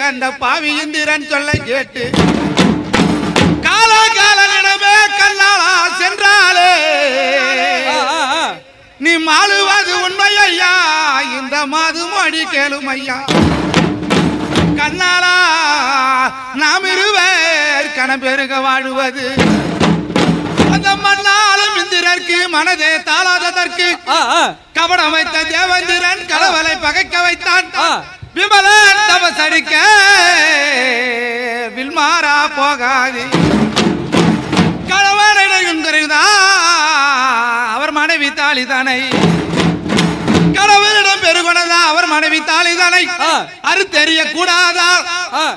அந்த பாவி இந்திரன் சொல்ல கேட்டு காலகாலனிடமே கண்ணாளா சென்றாலே நீ மாளுவது உண்மை ஐயா இந்த மாது மொழி கேளும் ஐயா கண்ணாளா நாம் இருவர் கணபெருக வாழுவது அந்த மண்ணாலும் இந்திரற்கு மனதே தாளாததற்கு கபடம் வைத்த தேவேந்திரன் கலவலை பகைக்க வைத்தான் விமலன் தபசடிக்க வில்மாறா போகாது அவர் மனைவி தாளிதானை கடவுளிடம் பெருகொண்டதா அவர் மனைவி தாளிதானை அறுத்தெறிய கூடாதா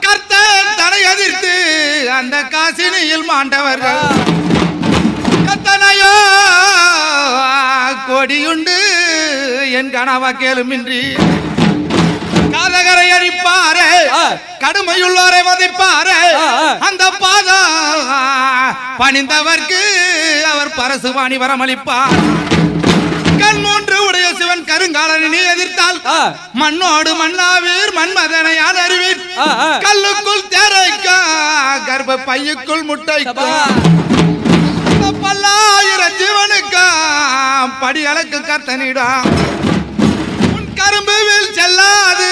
கர்த்தன் தடை எதிர்த்து அந்த காசினியில் மாண்டவர்கள் கத்தனையோ கொடியுண்டு என் கனவா கேளுமின்றி காதகரை அழிப்பாரே கடுமையுள்ளோரை வதைப்பாரே அந்த பாதா பணிந்தவர்க்கு அவர் பரசுவாணி வரமளிப்பார் கண் மூன்று உடைய சிவன் கருங்காலனை நீ எதிர்த்தால் மண்ணோடு மண்ணாவீர் மண்மதனை அறிவீர் கல்லுக்குள் தேரைக்கா கர்ப்ப பையுக்குள் முட்டைக்கா பல்லாயிரம் ஜீவனுக்கா படி அளக்கு கர்த்தனிடா கரும்புவில் செல்லாது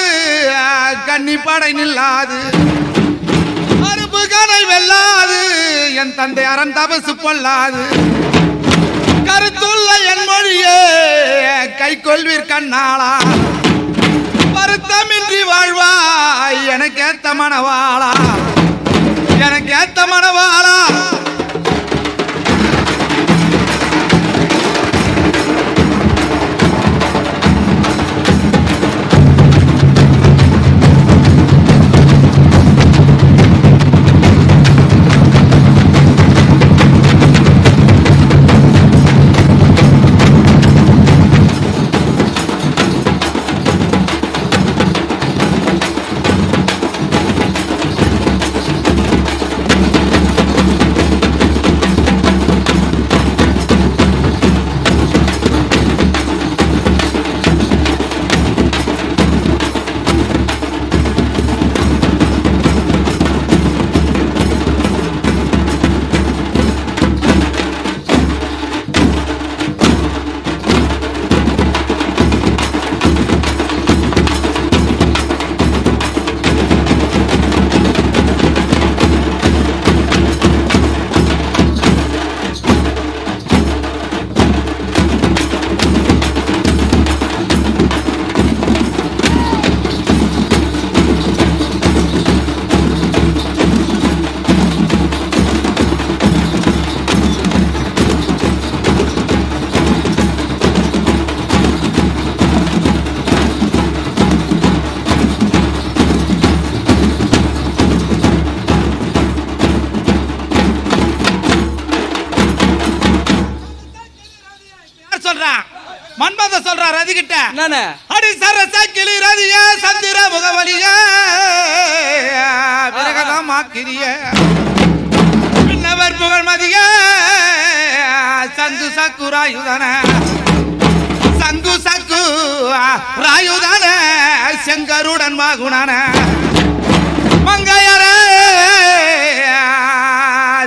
கன்னி படை நில்லாது அருப்பு கடை வெல்லாது என் தந்தை அரண் தபசு பொல்லாது கருத்துள்ள என் மொழியே கை கொள்வீர் கண்ணாளா வருத்தமின்றி வாழ்வாய் எனக்கு ஏத்த மனவாளா எனக்கு ஏத்த மனவாளா மன்மத சொல்றார் அதுகிட்ட அடி சரச கிளி ரதிய சந்திர முகவலிய விரகதம் மாக்கிரிய பின்னவர் புகழ் மதிய சங்கு சக்கு ராயுதன சங்கு சக்கு ராயுதன செங்கருடன் மாகுணன மங்கையரே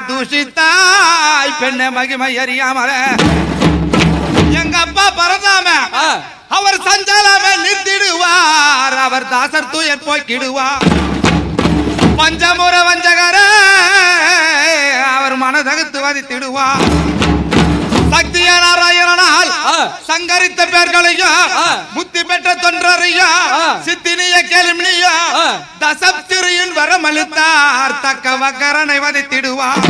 தூஷித்தாய் பெண்ண மகிமை அறியாமல எங்க அப்பா பரதாம அவர் சஞ்சாலாம நிறுத்திடுவார் அவர் தாசர் தூயர் போக்கிடுவார் பஞ்சமுற வஞ்சகர அவர் மனதகத்து வதித்திடுவார் சக்திய நாராயணனால் சங்கரித்த பேர்களையும் முத்தி பெற்ற தொன்றரையும் சித்தினிய கேளுமினியும் தசப்திரியின் வரமளித்தார் தக்க வக்கரனை வதித்திடுவார்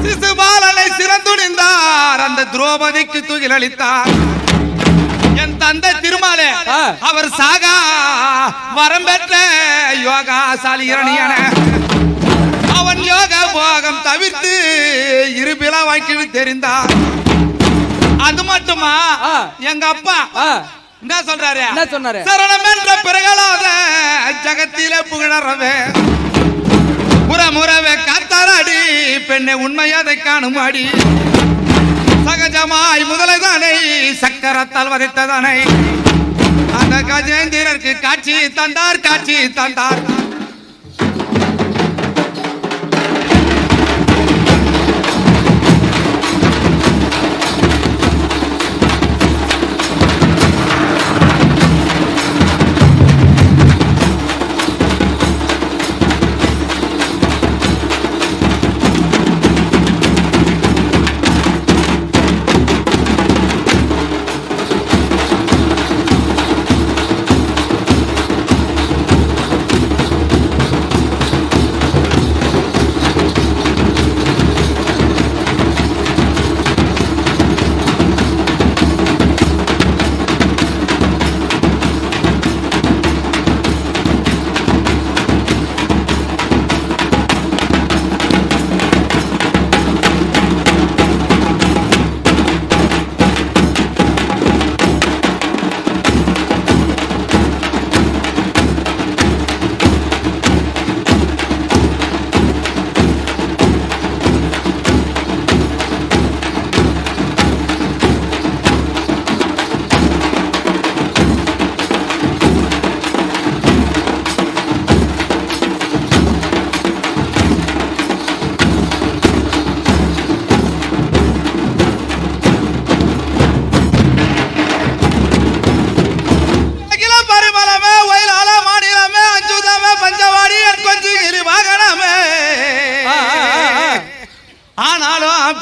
சிசுபாலனை சிறந்துணிந்தார் அந்த திரௌபதிக்கு துகில் அளித்தார் என் தந்தை திருமாலே அவர் சாகா வரம் பெற்ற யோகாசாலி இரணியன அவன் யோக போகம் தவிர்த்து இருபிலா வாய்க்கு தெரிந்தார் அது மட்டுமா எங்க அப்பா என்ன சொல்றாரு சரணம் என்ற பிறகலாத ஜகத்திலே புகழறவே முறவே காத்தாராடி பெண்ணை உண்மை அதை காணுமாடி சகஜமாய் முதலைதானே சக்கரத்தால் வதைத்ததானே அந்த கஜேந்திரருக்கு காட்சி தந்தார் காட்சி தந்தார்.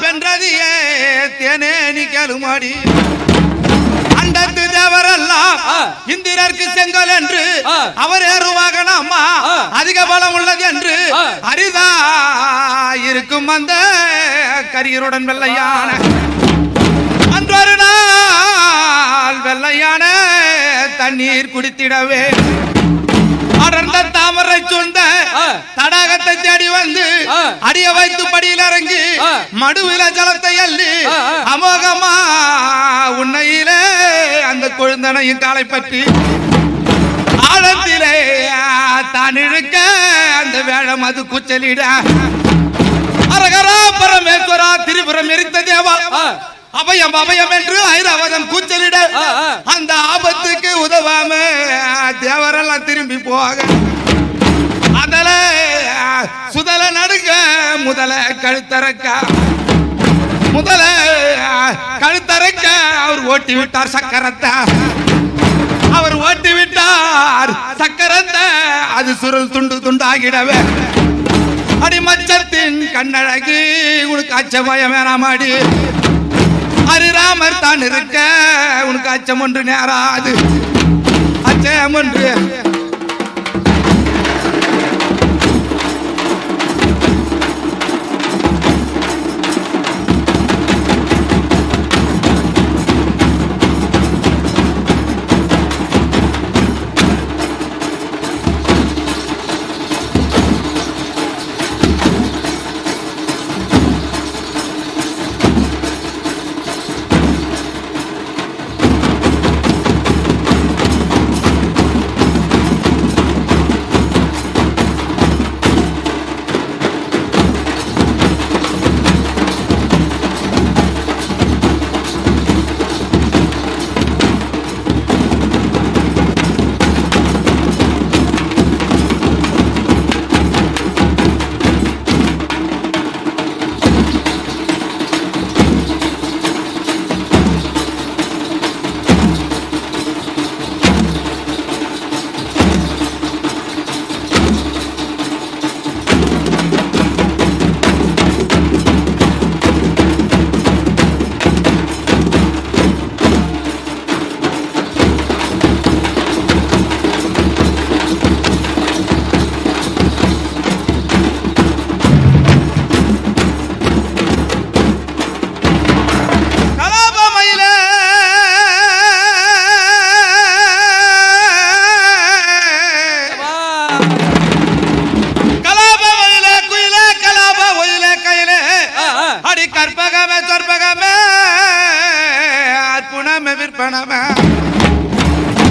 பென்றதியே தேனே நீ கேளுமாடி. அண்டத்து தேவரெல்லாம் இந்திரருக்கு செங்கல் என்று அவர் ஏறுவாகன அம்மா அதிக பலம் உள்ளது என்று அரிதா இருக்கும் அந்த கரியருடன் வெள்ளையான அன்றொரு நாள் வெள்ளையான தண்ணீர் குடித்திடவே அடர்ந்த தாமரை சூழ்ந்த தடாகத்தை தேடி வந்து அடிய வைத்து படியில் இறங்கி மடுவில ஜலத்தை அள்ளி அமோகமா உன்னையிலே அந்த கொழுந்தனையும் காலை பற்றி ஆழத்திலே தான் இழுக்க அந்த வேழம் அது கூச்சலிட அரகரா பரமேஸ்வரா திரிபுரம் எரித்த தேவா அபயம் அபயம் என்று ஐராவதம் கூச்சலிட அந்த ஆபத்துக்கு உதவாம தேவரெல்லாம் திரும்பி போக அதல சுதல நடுங்க முதல கழுத்தறக்க முதல கழுத்தறக்க அவர் ஓட்டி விட்டார் சக்கரத்தை அவர் ஓட்டி விட்டார் சக்கரத்தை அது சுருள் துண்டு துண்டாகிடவே அடி மச்சத்தின் கண்ணழகி உனக்கு அச்சமயம் வேணாமாடி ஹரிராமர் தான் இருக்க உனக்கு அச்சம் ஒன்று நேராது அச்சம் ஒன்று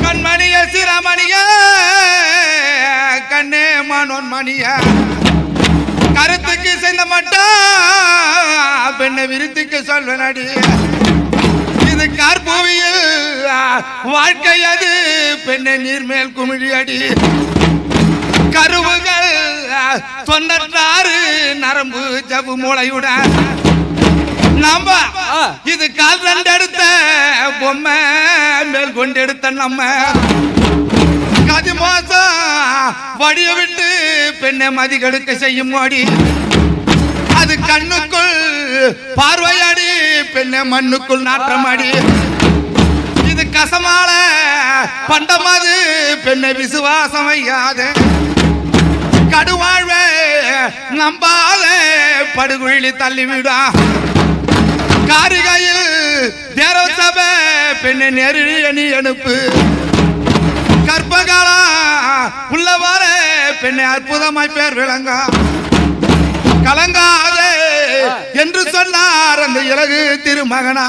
கண்மணிய சிரமணிய கண்ணே மானோன் மணிய கருத்துக்கு சென்ற மட்டும் பெண்ணை விருத்துக்கு சொல்வனடி இது கார்பூவியில் வாழ்க்கை அது பெண்ணை நீர்மேல் குமிழி அடி கருவுகள் 96 நரம்பு ஜவு மூளையுடன் நம்ம இது கால் 2 எடுத்த பொம்மை மேல் கொண்டு எடுத்த நம்ம கதி மோசம் வடிய விட்டு பெண்ணை மதிகெடுக்க செய்யும் மோடி அது கண்ணுக்குள் பார்வையாடி பெண்ணை மண்ணுக்குள் நாற்றமாடி இது கசமால பண்டமாது பெண்ணை விசுவாசம் வையாத கடுவாழ்வே நம்பாத படுகுழி தள்ளிவிடா காரிகையில் தேரவ சபை பெண்ணை நெருழி அணி அனுப்பு கற்பகாலா உள்ளவாற பெண்ணை அற்புதமாய் பேர் விளங்கா கலங்காதே என்று சொன்னார் அந்த இலகு திருமகனா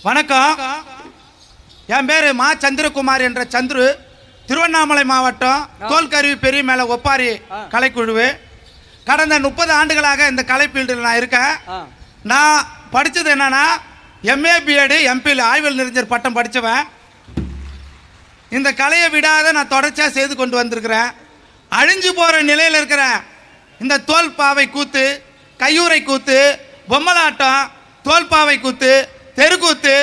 வணக்கம். என் பேரு மா சந்திரகுமார் என்ற சந்துரு, திருவண்ணாமலை மாவட்டம் தோல்கருவி பெரிய மேல ஒப்பாரி கலைக்குழு. கடந்த 30 ஆண்டுகளாக இந்த கலை ஃபீல்டில் நான் இருக்கேன். நான் படித்தது என்னன்னா எம்ஏ பிஎட் எம்பிஎல் ஆய்வியல் நெறிஞர் பட்டம் படித்தவன். இந்த கலையை விடாத நான் தொடர்ச்சியாக செய்து கொண்டு வந்திருக்கிறேன். அழிஞ்சு போகிற நிலையில் இருக்கிற இந்த தோல்பாவை கூத்து, கையூரை கூத்து, பொம்மலாட்டம், தோல்பாவை கூத்து, தெருக்கூத்து,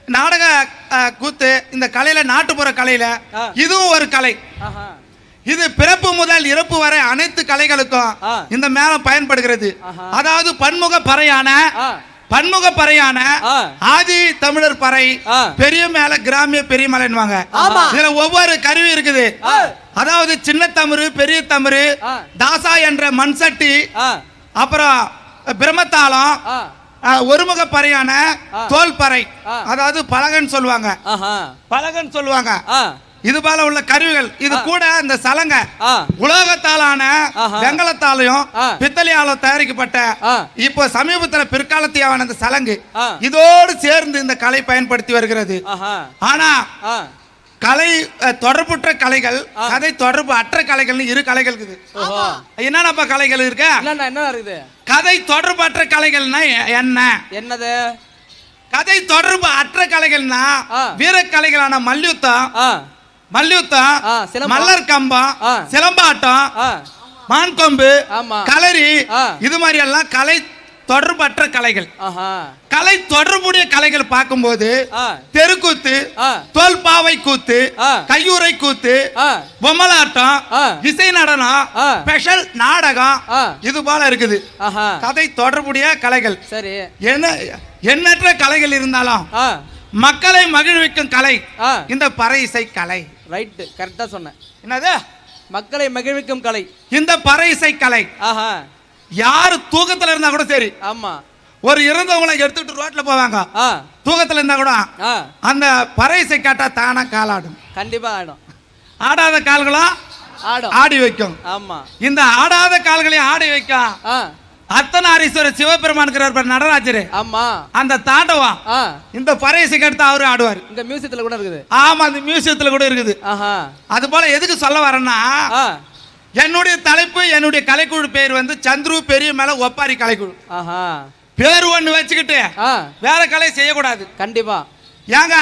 நாடக கூத்து, இந்த கலையில நாட்டுப்புற கலையில இதுவும் ஒரு கலை. இது பிறப்பு முதல் இறப்பு வரை அனைத்து கலைகளுக்கும் இந்த மேளம் பயன்படுகிறது. அதாவது பன்முக பறையான ஆதி தமிழர் பறை, பெரிய மேல, கிராமிய பெரிய மேலன்னுவாங்க. இதுல ஒவ்வொரு கருவி இருக்குது. அதாவது சின்ன தமிழ், பெரிய தமிழ், தாசா என்ற மண்சட்டி, அப்புறம் பிரம்மத்தாளம், ஒருமுக பறையான தோல் பறை, அதாவது பலகன் சொல்லுவாங்க. இது போல உள்ள கருவிகள். இது கூட இந்த சலங்க உலோகத்தாலான வெங்கலத்தாலையும் பித்தளையாலும் தயாரிக்கப்பட்ட இப்போ சமீபத்தில் பிற்காலத்தியான இந்த சலங்கு இதோடு சேர்ந்து இந்த கலை பயன்படுத்தி வருகிறது. ஆனா கலை தொடர்புற்ற கலைகள், கதை தொடர்பு அற்ற கலைகள் இரு கலைகள் இருக்குது. என்னப்பா கலைகள் இருக்க? என்ன இருக்குது? கதை தொடர்பற்ற கலைகள்னா என்னது? கதை தொடர்பு அற்ற கலைகள்னா வீர கலைகளான மல்யுத்தம், மல்லர் கம்பம், சிலம்பாட்டம், மான்கொம்பு, களரி, இது மாதிரி எல்லாம் கலை தொடர்பற்ற கலைகள். கலை தொடர்புடைய கலைகள் பார்க்கும்போது தெருக்கூத்து, தோல்பாவை கூத்து, கையூரை கூத்து, பொம்மலாட்டம், இசை நடனம், ஸ்பெஷல் நாடகம், இது போல இருக்குது கதை தொடர்புடைய கலைகள். சரி, எண்ணற்ற கலைகள் இருந்தாலும் மக்களை மகிழ்விக்கும் கலை இந்த பறை இசை கலை. ரைட், கரெக்டா சொன்னேன். என்னது? மக்களை மகிழ்விக்கும் கலை இந்த பறை இசை கலை. ஆஹா. யாரு தூக்கத்துல இருந்தா கூட சரி, ஆமா, ஒரு இறந்தவங்களை எடுத்துட்டு ரோட்ல போவாங்க, தூக்கத்துல இருந்தா கூட அந்த பறை இசை கேட்டா தானா காலாடும். கண்டிப்பா ஆடும். ஆடாத கால்களும் ஆடி வைக்கும். ஆமா, இந்த ஆடாத கால்களையும் ஆடி வைக்கும். அர்த்தநாரீஸ்வரர் சிவபெருமான் நடராஜர். ஆமா, அந்த தாண்டவம் இந்த பறை இசை கேட்டு அவரு ஆடுவார். இந்த மியூசியத்துல கூட இருக்குது. ஆமா, அந்த மியூசியத்துல கூட இருக்குது. அது போல எதுக்கு சொல்ல வரேன்னா, என்னுடைய தலைப்பு, என்னுடைய கலைக்குழு பேர் வந்து சந்துரு பெரிய மேல ஒப்பாரி கலைக்குழு. பேரு ஒண்ணு வச்சுக்கிட்டு வேற கலை செய்யக்கூடாது. கண்டிப்பா. ஏங்க,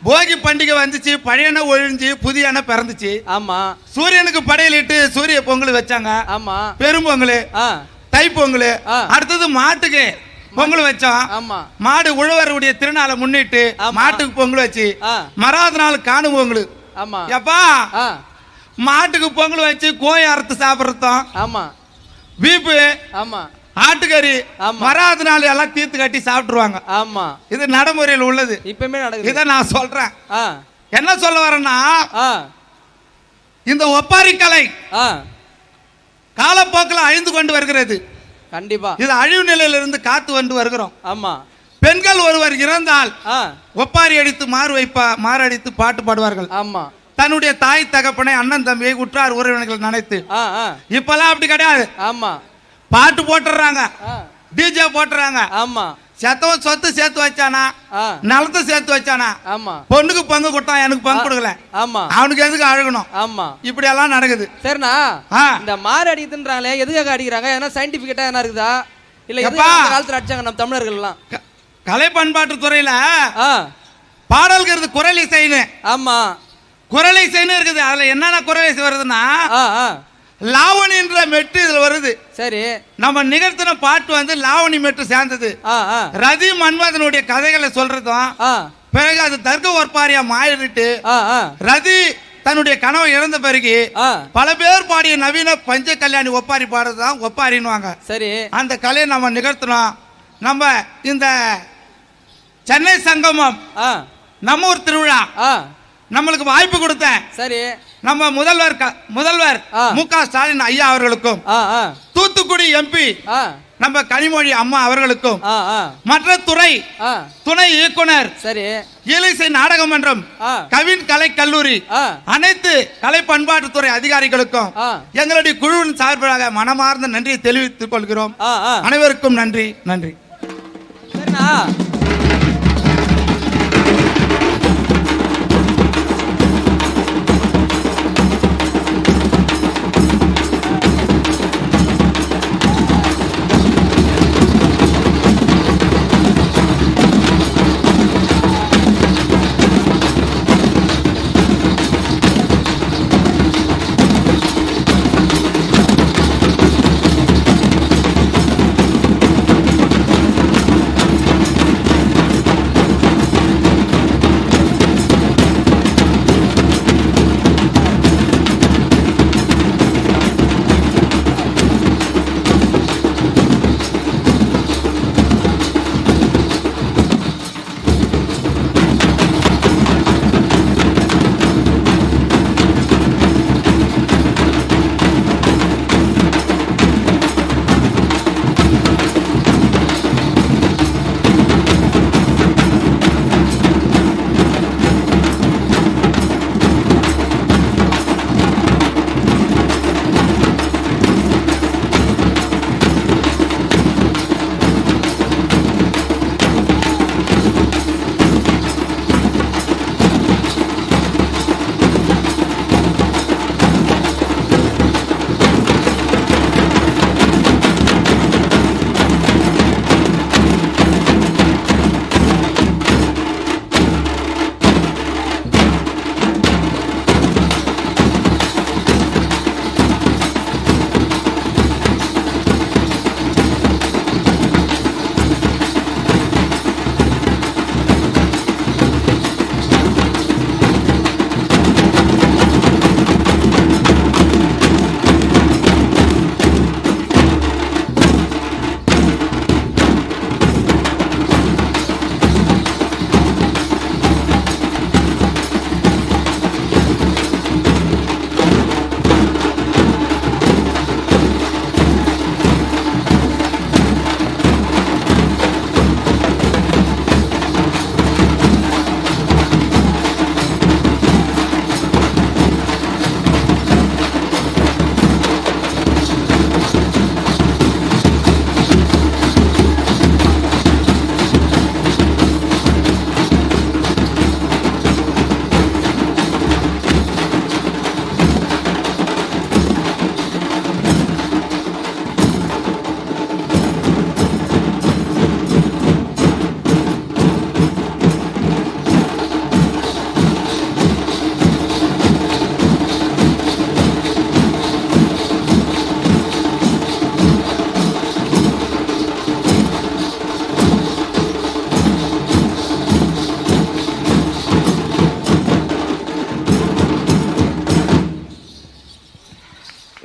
போகி பண்டிகை வந்துச்சு, பழையன ஒழிஞ்சு புதிய எண்ணெய் பிறந்துச்சு. ஆமா, சூரியனுக்கு படையலிட்டு சூரிய பொங்கல் வச்சாங்க. ஆமா, பெரும் பொங்கல், தை பொங்கல், அடுத்தது மாட்டுக்கு பொங்கல் வச்சோம். ஆமா, மாடு உழவருடைய திருநாளை முன்னிட்டு மாட்டுக்கு பொங்கல் வச்சு மறாத நாள் காணும் பொங்கல். ஆமா, எப்பா மாட்டுக்கு பொங்கல் வச்சு கோழி அறுத்து சாப்பிடுறதும், ஆமா, பீப்பு, ஆமா, ஆட்டுக்கறி மறாத நாள் எல்லாம் தீர்த்து கட்டி சாப்பிட்டுருவாங்க. ஆமா, இது நடைமுறையில் உள்ளது, இப்பவுமே நடக்குது. இதை நான் சொல்றேன். என்ன சொல்ல வரேன்னா, இந்த ஒப்பாரி கலை காலப்போக்கில் அழிந்து கொண்டு வருகிறது. கண்டிப்பா, இது அழிவு நிலையிலிருந்து காத்து வந்து வருகிறோம். ஆமா, பெண்கள் ஒருவர் இறந்தால் ஒப்பாரி அடித்து மாரடித்து பாட்டு பாடுவார்கள். ஆமா, தன்னுடைய தாய் தகப்பனை, அண்ணன் தம்பியை, உற்றார் உறவினர்கள் நினைத்து. இப்பெல்லாம் அப்படி கிடையாது. ஆமா, பாட்டு போட்டுறாங்க, டிஜே போட்டுறாங்க. ஆமா, செத்தவன் சொத்து சேர்த்து வச்சானா, நிலத்தை சேர்த்து வச்சானா, ஆமா, பொண்ணுக்கு பங்கு கொடுத்தான், எனக்கு பங்கு கொடுக்கல. ஆமா, அவனுக்கு எதுக்கு அழுகணும்? ஆமா, இப்படி எல்லாம் நடக்குது. சரிண்ணா, இந்த மாறு அடிக்குதுன்றாங்களே, எதுக்காக அடிக்கிறாங்க? ஏன்னா சயின்டிபிக்கா என்ன இருக்குதா, இல்ல காலத்துல அடிச்சாங்க நம்ம தமிழர்கள் எல்லாம்? கலை பண்பாட்டு துறையில பாடல்கிறது குரல் இசைன்னு. ஆமா, குரல் இசைன்னு இருக்குது. அதுல என்னென்ன குரல் இசை வருதுன்னா, லாவணி என்ற மெட்டு இதுல வருது. சரி, நம்ம நிகழ்த்தின பாட்டு வந்து லாவணி மெட்டு சேர்ந்தது. ரதி மன்மதனுடைய கதைகளை சொல்றதும், பிறகு அது தர்க்க ஒற்பாரியா மாறிட்டு ரதி தன்னுடைய கனவை இழந்த பிறகு பல பேர் பாடிய நவீன பஞ்ச கல்யாணி ஒப்பாரி பாடுறதுதான் ஒப்பாரின்னுவாங்க. சரி, அந்த கலையை நம்ம நிகழ்த்தினோம். நம்ம இந்த சென்னை சங்கமம் நம்ம ஊர் திருவிழா நம்மளுக்கு வாய்ப்பு கொடுத்த சரி நம்ம முதல்வர் மு.க. ஸ்டாலின் ஐயா அவர்களுக்கும், தூத்துக்குடி எம்பி நம்ம கனிமொழி அம்மா அவர்களுக்கும், மற்ற துணை இயக்குனர், சரி, இயலிசை நாடக மன்றம், கவின் கலை கல்லூரி, அனைத்து கலை பண்பாட்டுத்துறை அதிகாரிகளுக்கும் எங்களுடைய குழுவின் சார்பாக மனமார்ந்த நன்றியை தெரிவித்துக் கொள்கிறோம். அனைவருக்கும் நன்றி. நன்றி.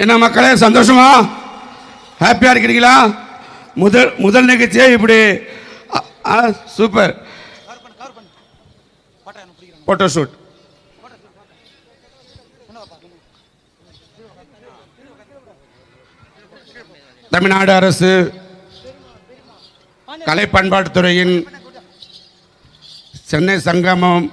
என்ன மக்களே, சந்தோஷமா ஹாப்பியாக இருக்கிறீங்களா? முதல் நிகழ்ச்சியே இப்படி சூப்பர் போட்டோ ஷூட். தமிழ்நாடு அரசு கலை பண்பாட்டுத்துறையின் சென்னை சங்கமம்